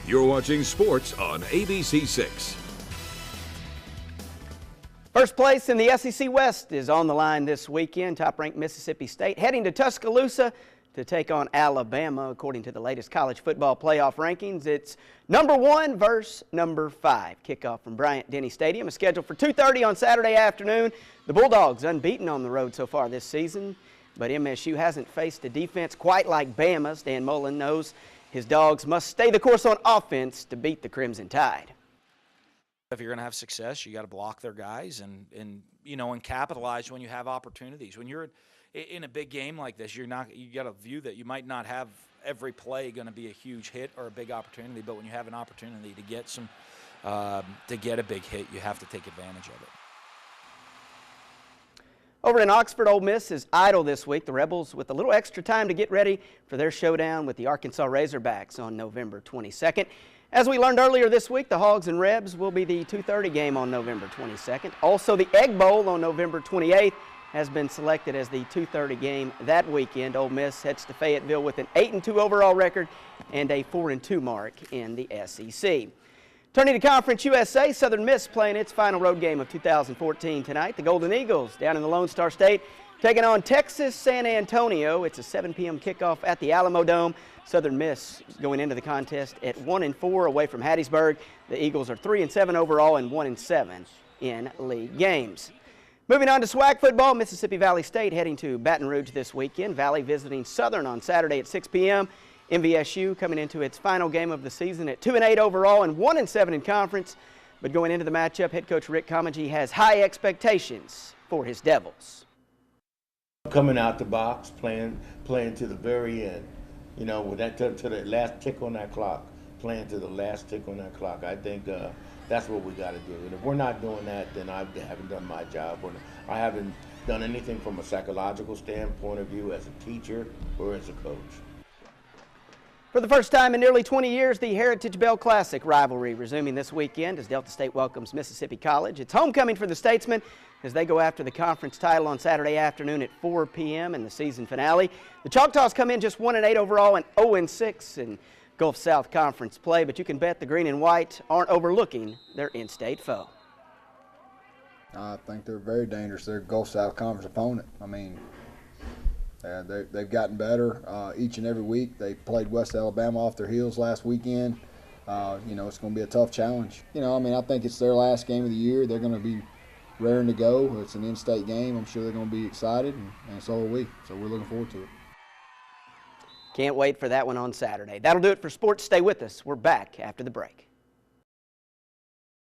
You're watching sports on ABC6. First place in the SEC West is on the line this weekend. Top-ranked Mississippi State heading to Tuscaloosa to take on Alabama. According to the latest college football playoff rankings, it's number 1 versus number 5. Kickoff from Bryant-Denny Stadium is scheduled for 2:30 on Saturday afternoon. The Bulldogs unbeaten on the road so far this season, but MSU hasn't faced a defense quite like Bama's. Dan Mullen knows his Dogs must stay the course on offense to beat the Crimson Tide. If you're going to have success, you got to block their guys and capitalize when you have opportunities. When you're in a big game like this, you got a view that you might not have every play going to be a huge hit or a big opportunity, but when you have an opportunity to get a big hit, you have to take advantage of it. Over in Oxford, Ole Miss is idle this week. The Rebels with a little extra time to get ready for their showdown with the Arkansas Razorbacks on November 22nd. As we learned earlier this week, the Hogs and Rebs will be the 2:30 game on November 22nd. Also, the Egg Bowl on November 28th has been selected as the 2:30 game that weekend. Ole Miss heads to Fayetteville with an 8-2 overall record and a 4-2 mark in the SEC. Turning to Conference USA, Southern Miss playing its final road game of 2014 tonight. The Golden Eagles down in the Lone Star State taking on Texas San Antonio. It's a 7 p.m. kickoff at the Alamo Dome. Southern Miss going into the contest at 1-4 away from Hattiesburg. The Eagles are 3-7 overall and 1-7 in league games. Moving on to SWAC football, Mississippi Valley State heading to Baton Rouge this weekend. Valley visiting Southern on Saturday at 6 p.m. MVSU coming into its final game of the season at 2-8 overall and 1-7 in conference. But going into the matchup, head coach Rick Comagee has high expectations for his Devils. Coming out the box, playing to the very end, with that to the last tick on that clock, playing to the last tick on that clock. I think that's what we got to do. And if we're not doing that, then I haven't done my job. Or I haven't done anything from a psychological standpoint of view as a teacher or as a coach. For the first time in nearly 20 years, the Heritage Bell Classic rivalry resuming this weekend as Delta State welcomes Mississippi College. It's homecoming for the Statesmen as they go after the conference title on Saturday afternoon at 4 p.m. in the season finale. The Choctaws come in just 1-8 overall and 0-6 in Gulf South Conference play, but you can bet the green and white aren't overlooking their in-state foe. I think they're very dangerous. They're a Gulf South Conference opponent. I mean, they've gotten better each and every week. They played West Alabama off their heels last weekend. It's going to be a tough challenge. I think it's their last game of the year. They're going to be raring to go. It's an in-state game. I'm sure they're going to be excited, and so are we. So we're looking forward to it. Can't wait for that one on Saturday. That'll do it for sports. Stay with us. We're back after the break.